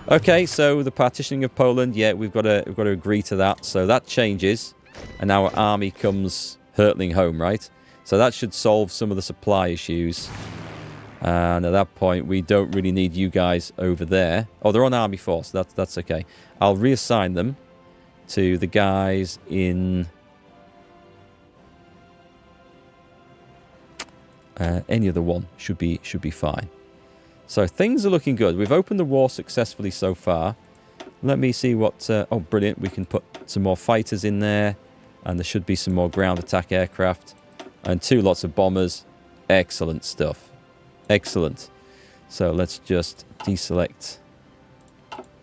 Okay, so the partitioning of Poland, yeah, we've got to agree to that. So that changes, and our army comes hurtling home, right? So that should solve some of the supply issues. And at that point, we don't really need you guys over there. Oh, they're on army force. That's okay. I'll reassign them to the guys in any other one. Should be fine. So things are looking good. We've opened the war successfully so far. Let me see what... oh, brilliant. We can put some more fighters in there. And there should be some more ground attack aircraft. And 2 lots of bombers. Excellent stuff. Excellent. So let's just deselect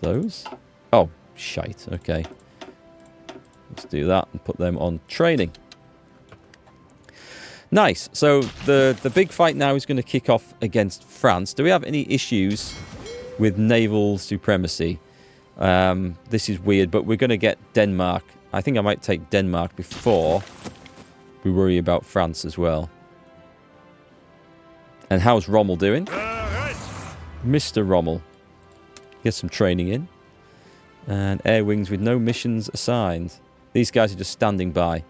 those. Oh, shite. Okay. Let's do that and put them on training. Nice. So the big fight now is going to kick off against France. Do we have any issues with naval supremacy? This is weird, but we're going to get Denmark. I think I might take Denmark before we worry about France as well. And how's Rommel doing? Mr. Rommel. Get some training in. And air wings with no missions assigned. These guys are just standing by.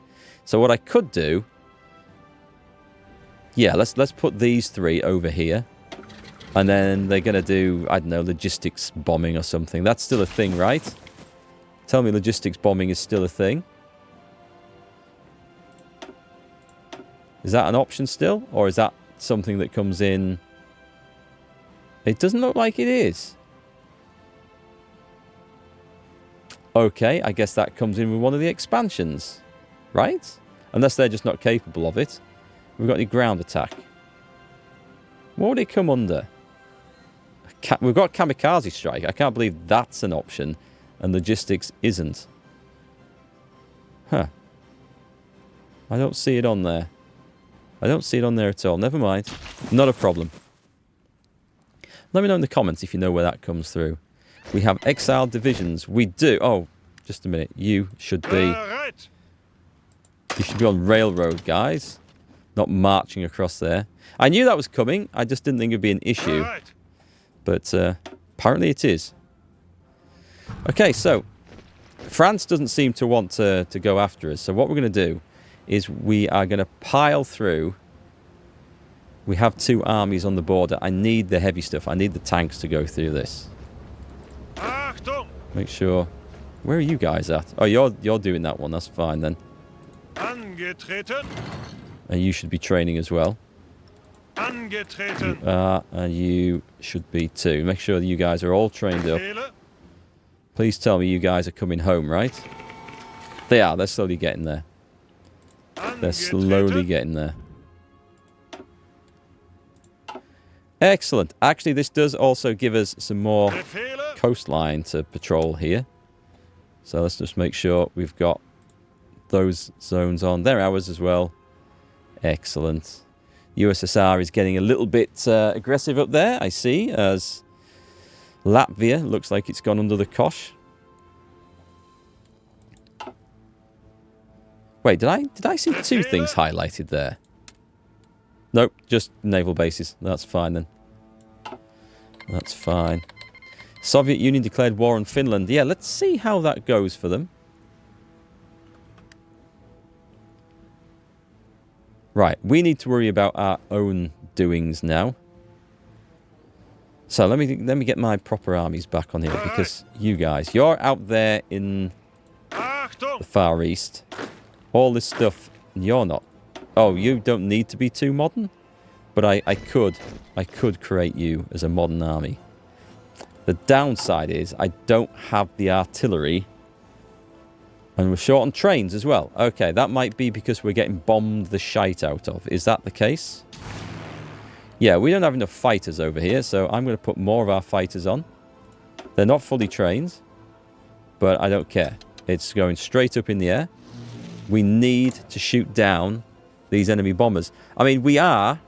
So what I could do... Yeah, let's put these 3 over here. And then they're going to do, I don't know, logistics bombing or something. That's still a thing, right? Tell me logistics bombing is still a thing. Is that an option still? Or is that something that comes in? It doesn't look like it is. Okay, I guess that comes in with one of the expansions, right? Unless they're just not capable of it. We've got any ground attack. What would it come under? We've got kamikaze strike. I can't believe that's an option and logistics isn't. Huh. I don't see it on there. I don't see it on there at all. Never mind. Not a problem. Let me know in the comments if you know where that comes through. We have exiled divisions. We do. Oh, just a minute. You should be... You should be on railroad, guys. Not marching across there. I knew that was coming. I just didn't think it would be an issue. But apparently it is. Okay, so France doesn't seem to want to go after us. So what we're going to do is we are going to pile through. We have 2 armies on the border. I need the heavy stuff. I need the tanks to go through this. Make sure. Where are you guys at? Oh, you're doing that one. That's fine then. And you should be training as well. You are, and you should be too. Make sure that you guys are all trained up. Please tell me you guys are coming home, right? They are. They're slowly getting there. They're slowly getting there. Excellent. Actually, this does also give us some more coastline to patrol here. So let's just make sure we've got those zones on. They're ours as well. Excellent. USSR is getting a little bit aggressive up there, I see, as Latvia looks like it's gone under the cosh. Wait, did I see 2 things highlighted there? Nope, just naval bases. That's fine then. That's fine. Soviet Union declared war on Finland. Yeah, let's see how that goes for them. Right, we need to worry about our own doings now. So let me get my proper armies back on here, because you guys, you're out there in the Far East. All this stuff, you're not. Oh, you don't need to be too modern, but I could create you as a modern army. The downside is I don't have the artillery. And we're short on trains as well. Okay, that might be because we're getting bombed the shite out of. Is that the case? Yeah, we don't have enough fighters over here, so I'm going to put more of our fighters on. They're not fully trained, but I don't care. It's going straight up in the air. We need to shoot down these enemy bombers. I mean, we are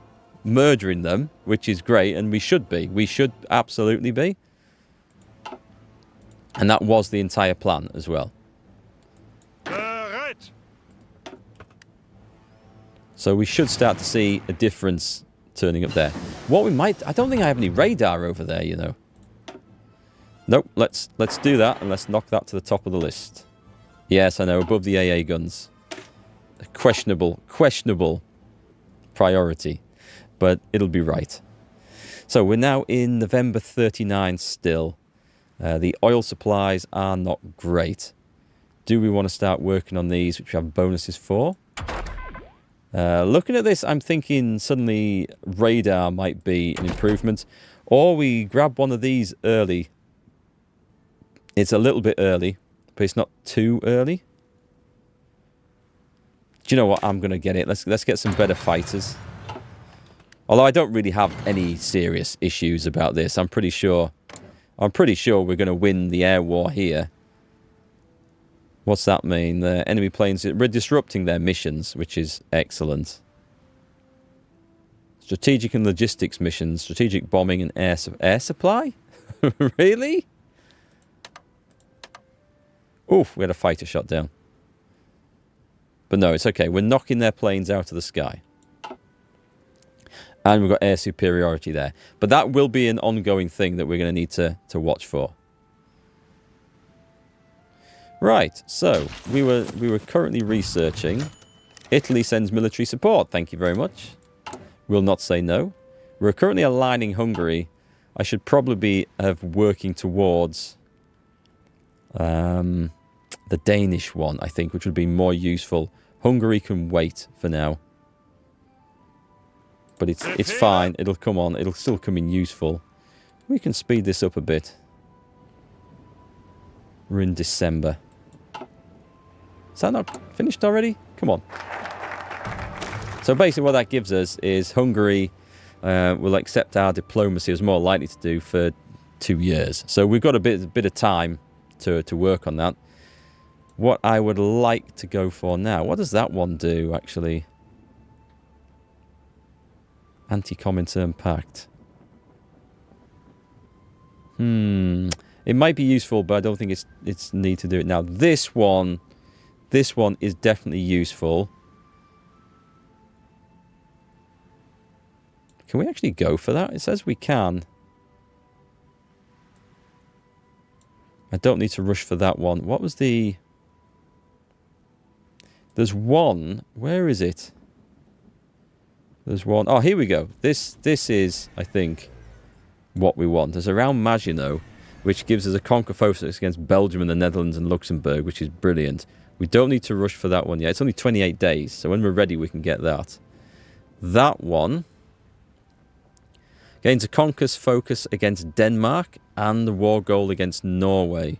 murdering them, which is great, and we should be. We should absolutely be. And that was the entire plan as well. So we should start to see a difference turning up there. What we might... I don't think I have any radar over there, you know. Nope, let's do that, and let's knock that to the top of the list. Yes, I know, above the AA guns. A questionable priority, but it'll be right. So we're now in November 39 still. The oil supplies are not great. Do we want to start working on these, which we have bonuses for? Looking at this, I'm thinking suddenly radar might be an improvement. Or we grab one of these early. It's a little bit early, but it's not too early. Do you know what? I'm going to get it. Let's get some better fighters. Although I don't really have any serious issues about this. I'm pretty sure we're going to win the air war here. What's that mean? The enemy planes, we're disrupting their missions, which is excellent. Strategic and logistics missions, strategic bombing and air supply? Really? Oof, we had a fighter shot down. But no, it's okay. We're knocking their planes out of the sky. And we've got air superiority there. But that will be an ongoing thing that we're going to need to watch for. Right, so we were currently researching. Italy sends military support. Thank you very much. Will not say no. We're currently aligning Hungary. I should probably be working towards the Danish one, I think, which would be more useful. Hungary can wait for now. But it's fine. It'll come on. It'll still come in useful. We can speed this up a bit. We're in December. Is that not finished already? Come on. So basically what that gives us is Hungary will accept our diplomacy as more likely to do for 2 years. So we've got a bit of time to work on that. What I would like to go for now. What does that one do, actually? Anti-Comintern Pact. It might be useful, but I don't think it's need to do it now. This one is definitely useful. Can we actually go for that? It says we can. I don't need to rush for that one. What was the... There's one. Where is it? There's one. Oh, here we go. This is, I think, what we want. It's around Maginot, which gives us a conquer focus against Belgium and the Netherlands and Luxembourg, which is brilliant. We don't need to rush for that one yet. It's only 28 days, so when we're ready, we can get that. That one gains a conquest focus against Denmark and the war goal against Norway.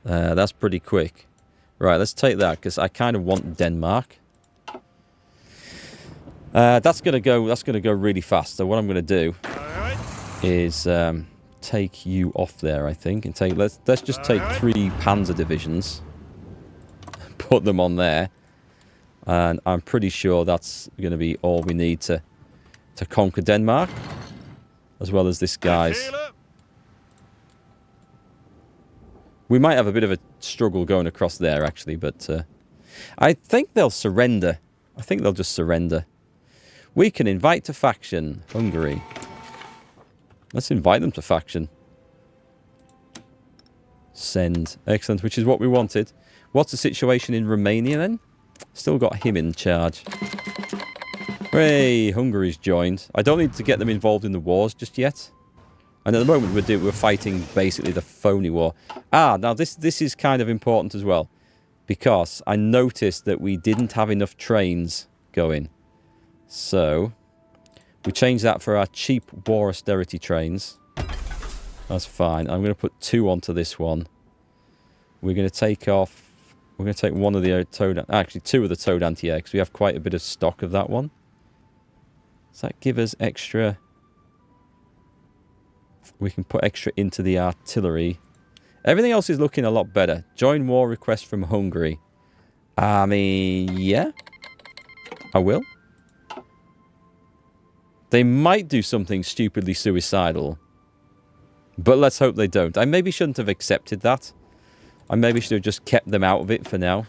That's pretty quick. Right, let's take that, because I kind of want Denmark. That's gonna go really fast. So what I'm gonna do is take you off there, I think, and take let's just take 3 Panzer divisions, put them on there, and I'm pretty sure that's gonna be all we need to conquer Denmark, as well as this guy's. We might have a bit of a struggle going across there, actually, but I think they'll surrender. I think they'll just surrender. We can invite to faction, Hungary. Let's invite them to faction. Send. Excellent, which is what we wanted. What's the situation in Romania, then? Still got him in charge. Hooray, Hungary's joined. I don't need to get them involved in the wars just yet. And at the moment, we're fighting basically the phony war. Now this is kind of important as well. Because I noticed that we didn't have enough trains going. So, we changed that for our cheap war austerity trains. That's fine. I'm going to put 2 onto this one. We're going to take off... We're going to take one of the Toad... Actually, 2 of the Toad anti-air, because we have quite a bit of stock of that one. Does that give us extra... We can put extra into the artillery. Everything else is looking a lot better. Join war request from Hungary. I mean, yeah. I will. They might do something stupidly suicidal. But let's hope they don't. I maybe shouldn't have accepted that. I maybe should have just kept them out of it for now.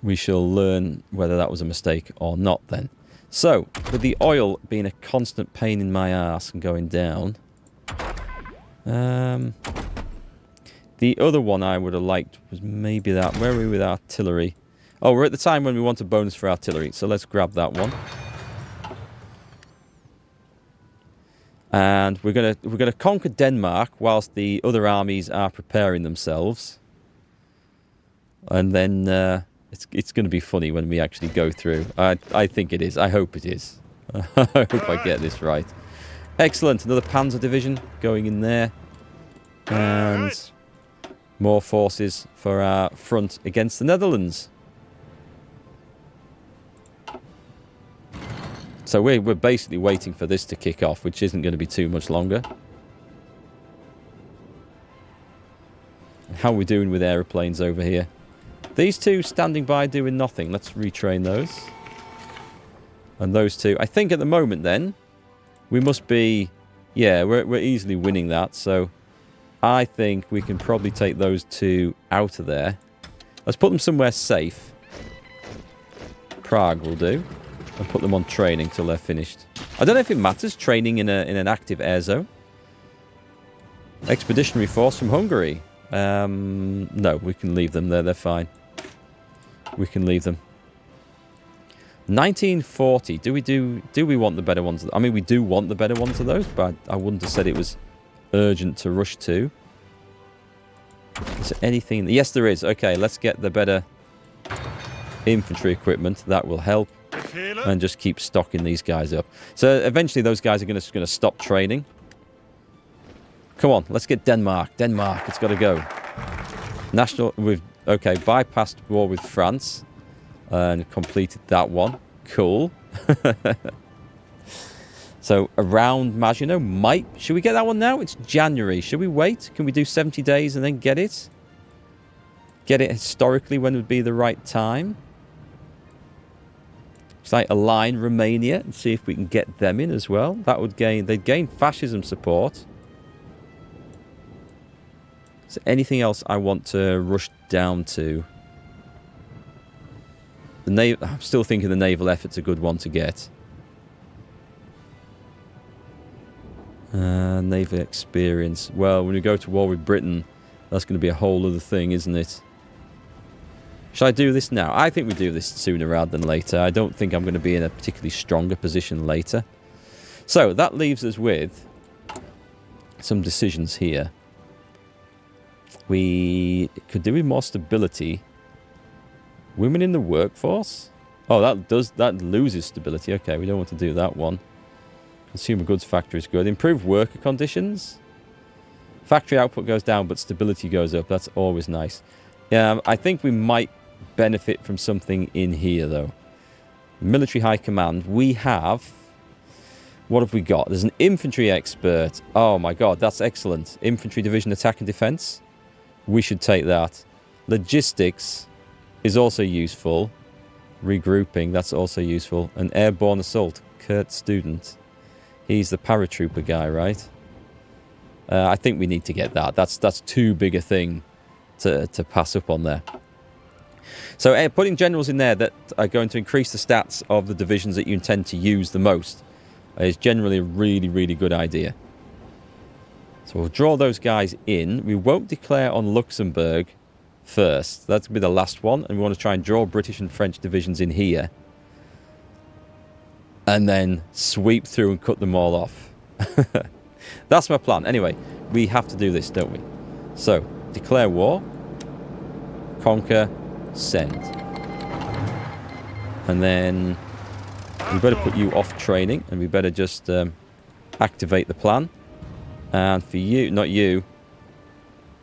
We shall learn whether that was a mistake or not then. So, with the oil being a constant pain in my ass and going down, the other one I would have liked was maybe that. Where are we with artillery? Oh, we're at the time when we want a bonus for artillery, so let's grab that one. And we're gonna conquer Denmark whilst the other armies are preparing themselves. And then it's going to be funny when we actually go through. I think it is. I hope it is. I hope I get this right. Excellent. Another Panzer division going in there. And more forces for our front against the Netherlands. So we're basically waiting for this to kick off, which isn't going to be too much longer. How are we doing with aeroplanes over here? These two standing by doing nothing. Let's retrain those. And those two. I think at the moment then, we must be... Yeah, we're easily winning that. So I think we can probably take those two out of there. Let's put them somewhere safe. Prague will do. And put them on training till they're finished. I don't know if it matters, training in an active air zone. Expeditionary force from Hungary. No, we can leave them there. They're fine. We can leave them. 1940. Do we want the better ones? I mean, we do want the better ones of those, but I wouldn't have said it was urgent to rush to. Is there anything? Yes, there is. Okay, let's get the better infantry equipment. That will help. And just keep stocking these guys up. So eventually those guys are going to stop training. Come on, let's get Denmark. Denmark, it's got to go. We've bypassed war with France and completed that one. Cool. So around Maginot should we get that one now? It's January. Should we wait? Can we do 70 days and then get it? Get it historically when would be the right time? Like align Romania and see if we can get them in as well. That would they'd gain fascism support. Is there anything else I want to rush down to? I'm still thinking the naval effort's a good one to get. Naval experience. Well, when we go to war with Britain, that's going to be a whole other thing, isn't it? Should I do this now? I think we do this sooner rather than later. I don't think I'm going to be in a particularly stronger position later. So that leaves us with some decisions here. We could do with more stability. Women in the workforce? Oh, that loses stability. Okay, we don't want to do that one. Consumer goods factory is good. Improve worker conditions. Factory output goes down, but stability goes up. That's always nice. I think we might benefit from something in here, though. Military High Command. We have... What have we got? There's an infantry expert. Oh, my God. That's excellent. Infantry Division Attack and Defense. We should take that. Logistics is also useful. Regrouping. That's also useful. And Airborne Assault. Kurt Student. He's the paratrooper guy, right? I think we need to get that. That's too big a thing to pass up on there. So putting generals in there that are going to increase the stats of the divisions that you intend to use the most is generally a really, really good idea. So we'll draw those guys in. We won't declare on Luxembourg first. That's going to be the last one. And we want to try and draw British and French divisions in here. And then sweep through and cut them all off. That's my plan. Anyway, we have to do this, don't we? So, declare war. Conquer. Send. And then we better put you off training. And we better just activate the plan. And for you, not you,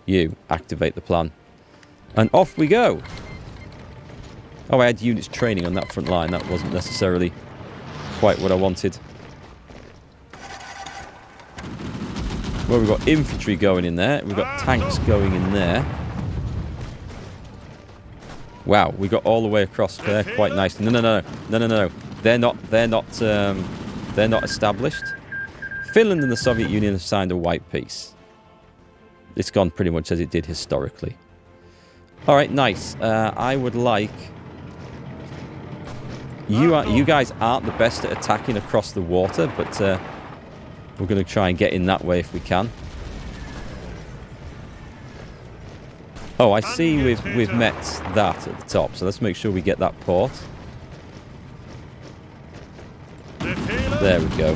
you activate the plan. And off we go. Oh, I had units training on that front line. That wasn't necessarily quite what I wanted. Well, we've got infantry going in there. We've got tanks going in there. Wow, we got all the way across there quite nicely. No. They're not established. Finland and the Soviet Union have signed a white peace. It's gone pretty much as it did historically. All right, nice. I would like You guys aren't the best at attacking across the water, but we're going to try and get in that way if we can. Oh, I see we've met that at the top, so let's make sure we get that port. There we go.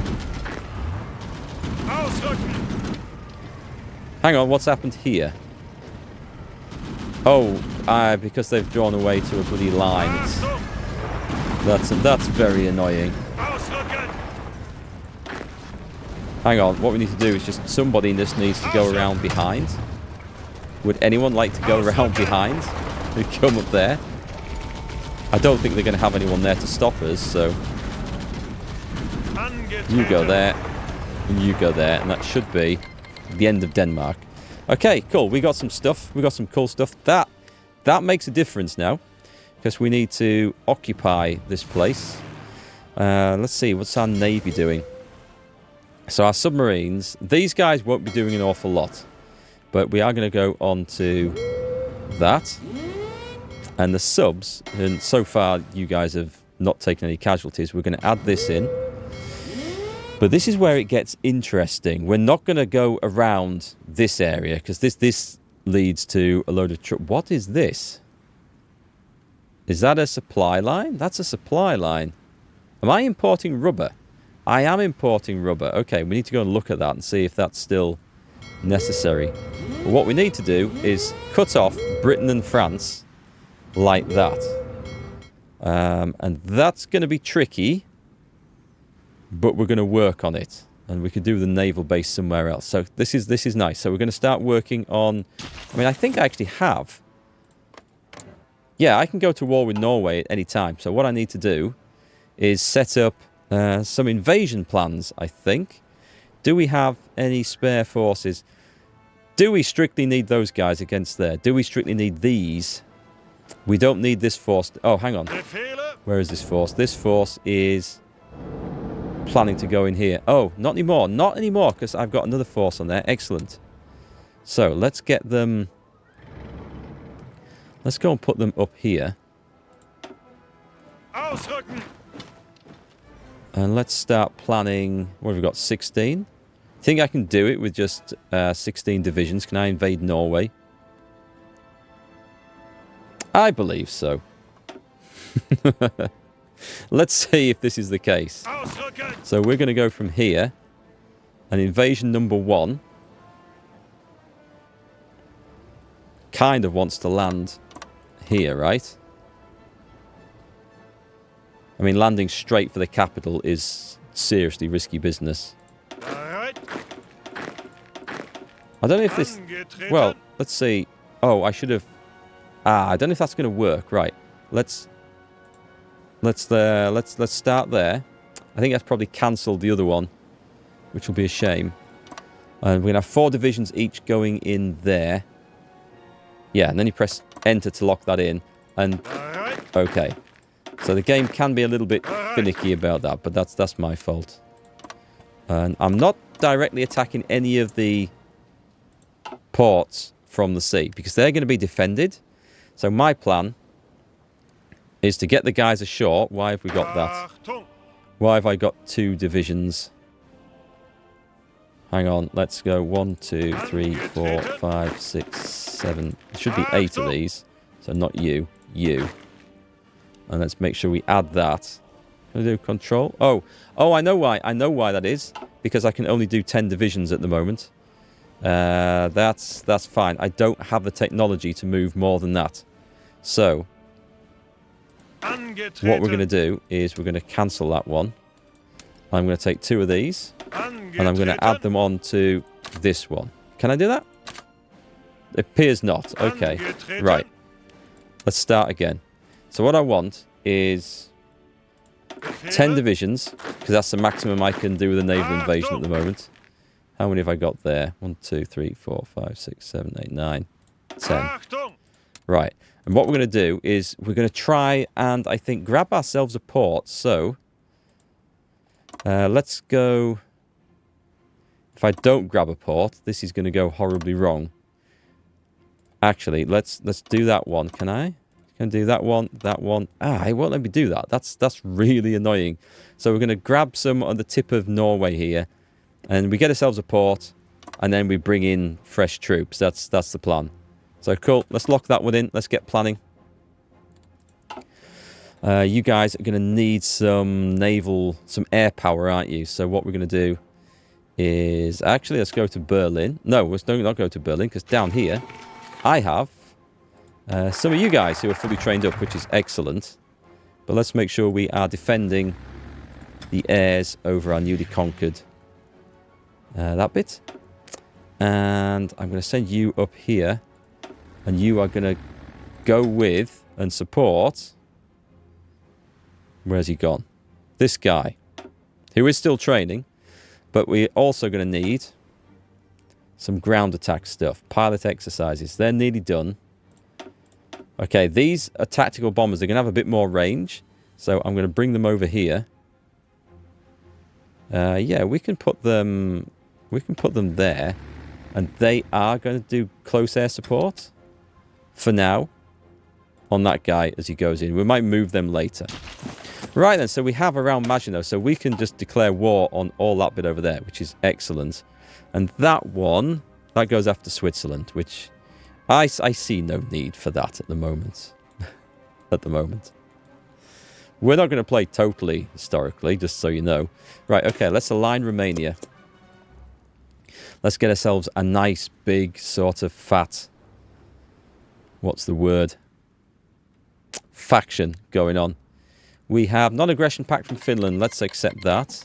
Hang on, what's happened here? Oh, because they've drawn away to a bloody line. That's very annoying. Hang on, what we need to do is just somebody just needs to go around behind. Would anyone like to go around behind and come up there? I don't think they're going to have anyone there to stop us, so you go there and you go there, and that should be the end of Denmark. Okay, cool. We got some stuff. We got some cool stuff. That makes a difference now, because we need to occupy this place. Let's see, what's our navy doing? So our submarines, these guys won't be doing an awful lot, but we are going to go on to that. And the subs, and so far you guys have not taken any casualties. We're going to add this in. But this is where it gets interesting. We're not going to go around this area, because this leads to a load of... What is this? Is that a supply line? That's a supply line. Am I importing rubber? I am importing rubber. Okay, we need to go and look at that and see if that's still necessary. But what we need to do is cut off Britain and France like that. And that's going to be tricky, but we're going to work on it. And we could do the naval base somewhere else. So this is nice. So we're going to start working on... I mean, I think I actually have... Yeah, I can go to war with Norway at any time. So what I need to do is set up some invasion plans, I think. Do we have any spare forces? Do we strictly need those guys against there? Do we strictly need these? We don't need this force. Oh, hang on. Where is this force? This force is planning to go in here. Oh, not anymore. Not anymore, because I've got another force on there. Excellent. So let's get them... Let's go and put them up here. And let's start planning... What have we got? 16? I think I can do it with just 16 divisions. Can I invade Norway? I believe so. Let's see if this is the case. So we're going to go from here. And invasion number 1 kind of wants to land here, right? I mean, landing straight for the capital is seriously risky business. I don't know if this... Well, let's see. Oh, I should have... I don't know if that's going to work. Right. Let's start there. I think that's probably cancelled the other one, which will be a shame. And we're going to have 4 divisions each going in there. Yeah, and then you press enter to lock that in. And okay. So the game can be a little bit finicky about that, but that's my fault. And I'm not directly attacking any of the ports from the sea, because they're going to be defended. So my plan is to get the guys ashore. Why have we got that? Why have I got 2 divisions? Hang on, let's go 1, 2, 3, 4, 5, 6, 7. There should be 8 of these. So not you, you. And let's make sure we add that. Can I do control? Oh, I know why. I know why that is. Because I can only do 10 divisions at the moment. That's fine. I don't have the technology to move more than that. So, what we're going to do is we're going to cancel that one. I'm going to take 2 of these. And I'm going to add them on to this one. Can I do that? It appears not. Okay. Right. Let's start again. So what I want is 10 divisions, because that's the maximum I can do with a naval invasion at the moment. How many have I got there? 1, 2, 3, 4, 5, 6, 7, 8, 9, 10. Right. And what we're going to do is we're going to try and, I think, grab ourselves a port. So, let's go... If I don't grab a port, this is going to go horribly wrong. Actually, let's do that one. Can Can do that one, that one. Ah, it won't let me do that. That's really annoying. So we're going to grab some on the tip of Norway here, and we get ourselves a port, and then we bring in fresh troops. That's the plan. So cool. Let's lock that one in. Let's get planning. You guys are going to need some air power, aren't you? So what we're going to do is actually let's go to Berlin. No, let's not go to Berlin because down here I have some of you guys who are fully trained up, which is excellent. But let's make sure we are defending the airs over our newly conquered that bit. And I'm going to send you up here, and you are going to go with and support. Where's he gone? This guy, who is still training, but we're also going to need some ground attack stuff. Pilot exercises. They're nearly done. Okay, these are tactical bombers. They're going to have a bit more range. So I'm going to bring them over here. Yeah, we can put them there. And they are going to do close air support for now on that guy as he goes in. We might move them later. Right then, so we have around Maginot, so we can just declare war on all that bit over there, which is excellent. And that one, that goes after Switzerland, which I see no need for that at the moment. At the moment. We're not going to play totally historically, just so you know. Right, okay, let's align Romania. Let's get ourselves a nice, big, sort of fat... What's the word? Faction going on. We have non-aggression pact from Finland. Let's accept that.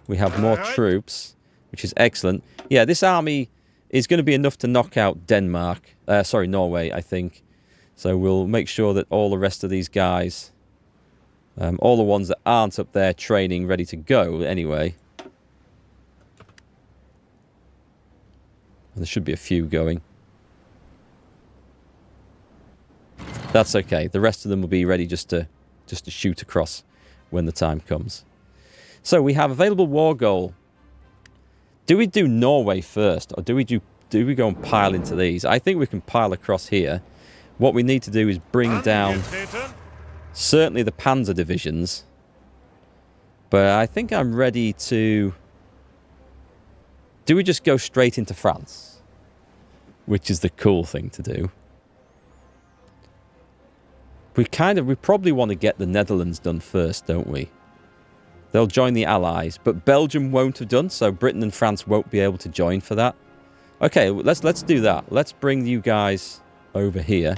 We have more troops, which is excellent. Yeah, this army is going to be enough to knock out Denmark. Sorry, Norway, I think. So we'll make sure that all the rest of these guys, all the ones that aren't up there training, ready to go anyway. And there should be a few going. That's okay. The rest of them will be ready just to shoot across when the time comes. So we have available war goal. Do we do Norway first, or do we go and pile into these? I think we can pile across here. What we need to do is bring down certainly the Panzer divisions. But I think I'm ready to... Do we just go straight into France? Which is the cool thing to do. We probably want to get the Netherlands done first, don't we? They'll join the Allies, but Belgium won't have done, so Britain and France won't be able to join for that. Okay, let's do that. Let's bring you guys over here.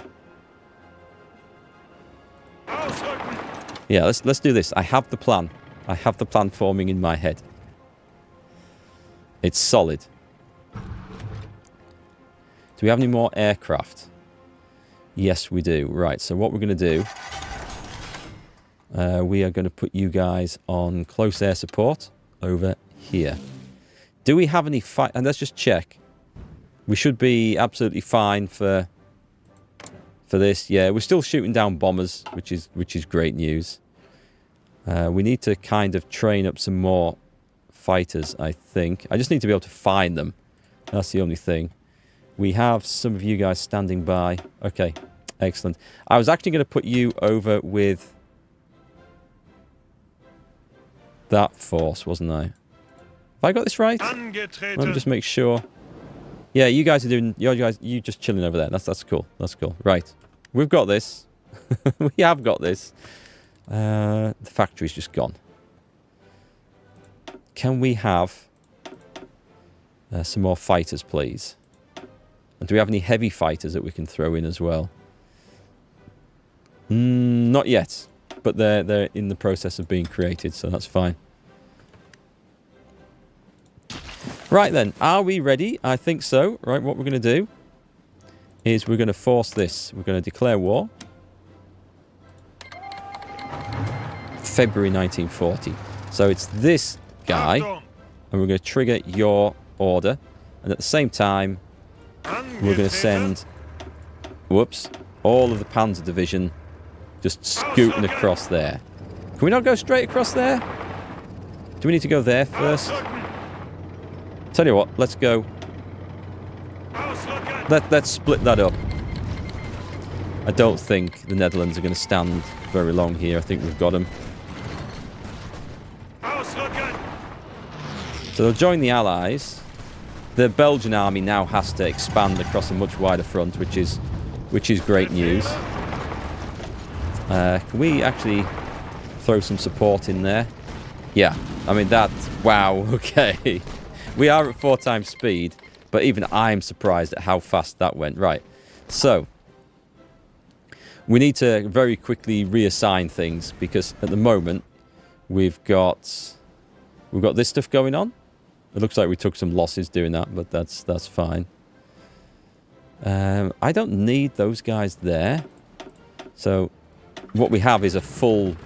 Yeah, let's do this. I have the plan. I have the plan forming in my head. It's solid. Do we have any more aircraft? Yes, we do. Right, so what we're going to do... we are going to put you guys on close air support over here. Do we have any fight? And let's just check. We should be absolutely fine for this. Yeah, we're still shooting down bombers, which is great news. We need to kind of train up some more fighters, I think. I just need to be able to find them. That's the only thing. We have some of you guys standing by. Okay, excellent. I was actually going to put you over with that force, wasn't I? Have I got this right? Let me just make sure. Yeah, you guys are doing... You just chilling over there. That's cool. That's cool. Right. We've got this. We have got this. The factory's just gone. Can we have some more fighters, please? And do we have any heavy fighters that we can throw in as well? Not yet. But they're in the process of being created, so that's fine. Right then, are we ready? I think so. Right, what we're going to do is we're going to force this. We're going to declare war. February 1940. So it's this guy, and we're going to trigger your order. And at the same time, we're going to send, whoops, all of the Panzer Division just scooting across there. Can we not go straight across there? Do we need to go there first? Tell you what, let's go. Let's split that up. I don't think the Netherlands are going to stand very long here. I think we've got them. So they'll join the Allies. The Belgian army now has to expand across a much wider front, which is great news. Can we actually throw some support in there? Yeah, I mean that. Wow. Okay, we are at 4 times speed, but even I'm surprised at how fast that went. Right, so we need to very quickly reassign things because at the moment we've got this stuff going on. It looks like we took some losses doing that, but that's fine. I don't need those guys there. So what we have is a full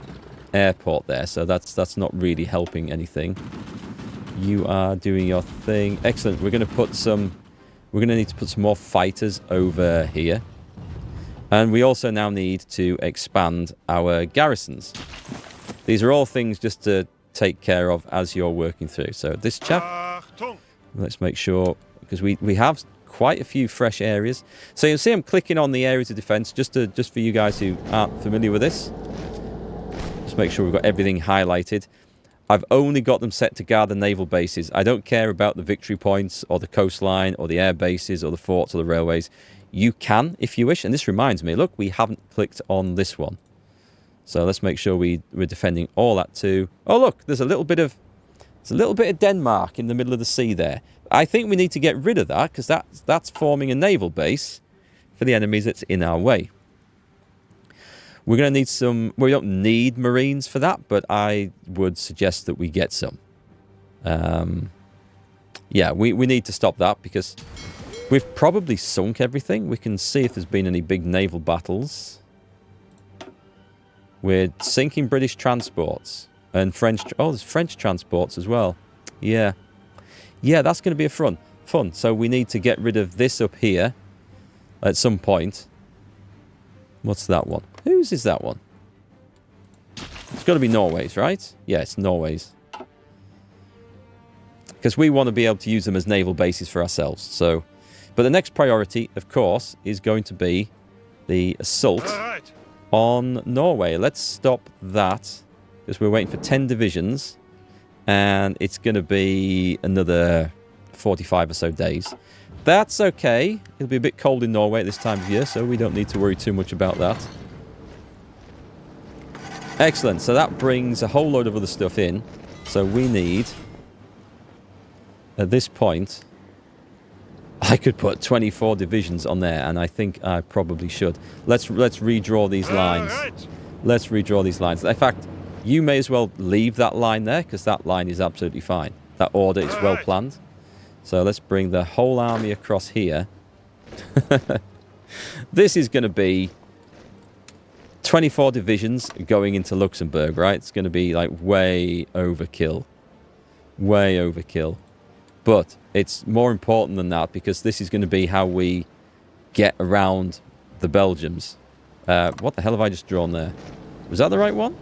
airport there, so that's not really helping anything. You are doing your thing. Excellent. We're going to need to put some more fighters over here. And we also now need to expand our garrisons. These are all things just to take care of as you're working through. So this chap, let's make sure, because we have quite a few fresh areas. So you'll see I'm clicking on the areas of defense just for you guys who aren't familiar with this. Just make sure we've got everything highlighted. I've only got them set to guard the naval bases. I don't care about the victory points or the coastline or the air bases or the forts or the railways. You can if you wish. And this reminds me, look, we haven't clicked on this one. So let's make sure we're defending all that too. Oh look, there's a little bit of Denmark in the middle of the sea there. I think we need to get rid of that because that's forming a naval base for the enemies that's in our way. We're going to need some. We don't need marines for that, but I would suggest that we get some. Yeah, we need to stop that because we've probably sunk everything. We can see if there's been any big naval battles. We're sinking British transports and French. Oh, there's French transports as well. Yeah. Yeah, that's going to be fun. So we need to get rid of this up here at some point. What's that one? Whose is that one? It's got to be Norway's, right? Yeah, it's Norway's. Because we want to be able to use them as naval bases for ourselves. So, but the next priority, of course, is going to be the assault on Norway. Let's stop that because we're waiting for 10 divisions and it's going to be another 45 or so days. That's okay. It'll be a bit cold in Norway at this time of year, so we don't need to worry too much about that. Excellent. So that brings a whole load of other stuff in. So we need, at this point, I could put 24 divisions on there, and I think I probably should. Let's redraw these lines. Let's redraw these lines. In fact, you may as well leave that line there, because that line is absolutely fine. That order is well planned. So let's bring the whole army across here. This is going to be 24 divisions going into Luxembourg, right? It's going to be like way overkill. Way overkill. But it's more important than that because this is going to be how we get around the Belgians. What the hell have I just drawn there? Was that the right one?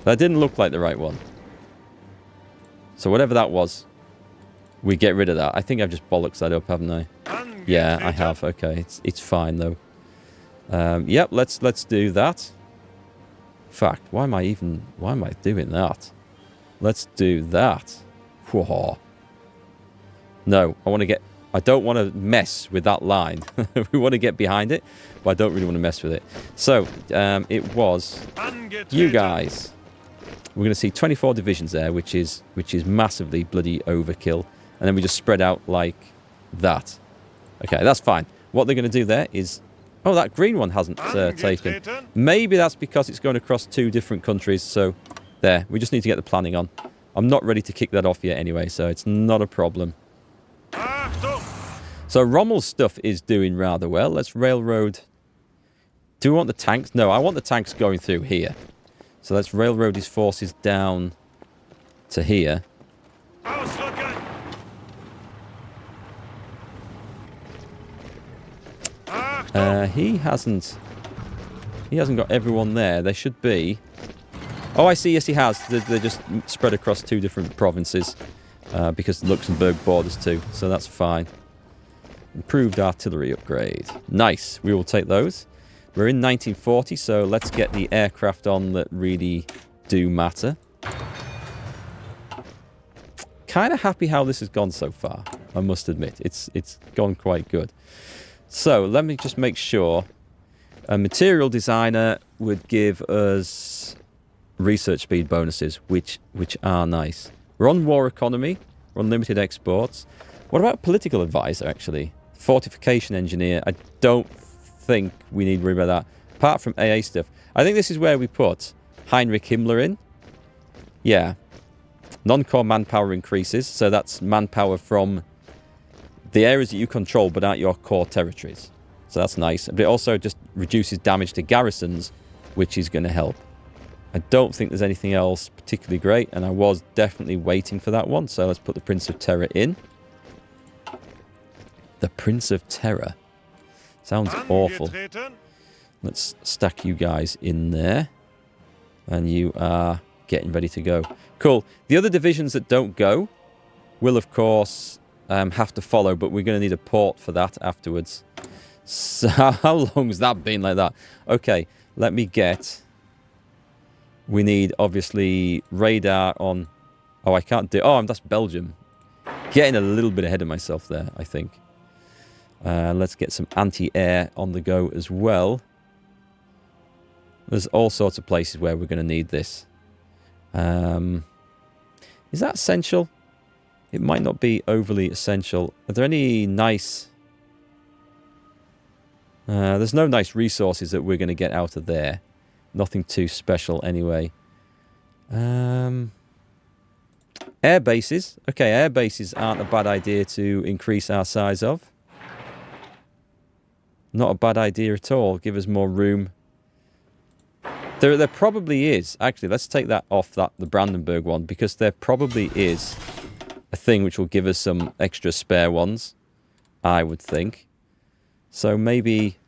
That didn't look like the right one. So whatever that was, we get rid of that. I think I've just bollocks that up, haven't I? Yeah, I have. Okay, it's fine though. Yep, let's do that. In fact, why am I doing that? Let's do that. Whoa. No, I don't want to mess with that line. We want to get behind it, but I don't really want to mess with it. So, it was you guys. We're going to see 24 divisions there, which is massively bloody overkill. And then we just spread out like that. Okay, that's fine. What they're going to do there is... Oh, that green one hasn't taken. Maybe that's because it's going across 2 different countries. So, there. We just need to get the planning on. I'm not ready to kick that off yet anyway, so it's not a problem. So Rommel's stuff is doing rather well. Let's railroad. Do we want the tanks? No, I want the tanks going through here. So let's railroad his forces down to here. He hasn't got everyone there. There should be... Oh, I see. Yes, he has. They're just spread across 2 different provinces because Luxembourg borders too, so that's fine. Improved artillery upgrade. Nice. We will take those. We're in 1940, so let's get the aircraft on that really do matter. Kind of happy how this has gone so far, I must admit. It's gone quite good. So let me just make sure. A material designer would give us research speed bonuses, which are nice. We're on war economy. We're on limited exports. What about political advisor, actually? Fortification engineer. I don't think we need to worry about that. Apart from AA stuff. I think this is where we put Heinrich Himmler in. Yeah. Non-core manpower increases. So that's manpower from the areas that you control but aren't your core territories. So that's nice. But it also just reduces damage to garrisons, which is going to help. I don't think there's anything else particularly great. And I was definitely waiting for that one. So let's put the Prince of Terror in. The Prince of Terror. Sounds awful. Let's stack you guys in there. And you are getting ready to go. Cool. The other divisions that don't go will, of course, have to follow. But we're going to need a port for that afterwards. So how long has that been like that? Okay, let me get... We need, obviously, radar on... Oh, I can't do... Oh, that's Belgium. Getting a little bit ahead of myself there, I think. Let's get some anti-air on the go as well. There's all sorts of places where we're going to need this. Is that essential? It might not be overly essential. Are there any nice... there's no nice resources that we're going to get out of there. Nothing too special anyway. Air bases. Okay, air bases aren't a bad idea to increase our size of. Not a bad idea at all. Give us more room. There probably is. Actually, let's take that off the Brandenburg one, because there probably is a thing which will give us some extra spare ones, I would think. So maybe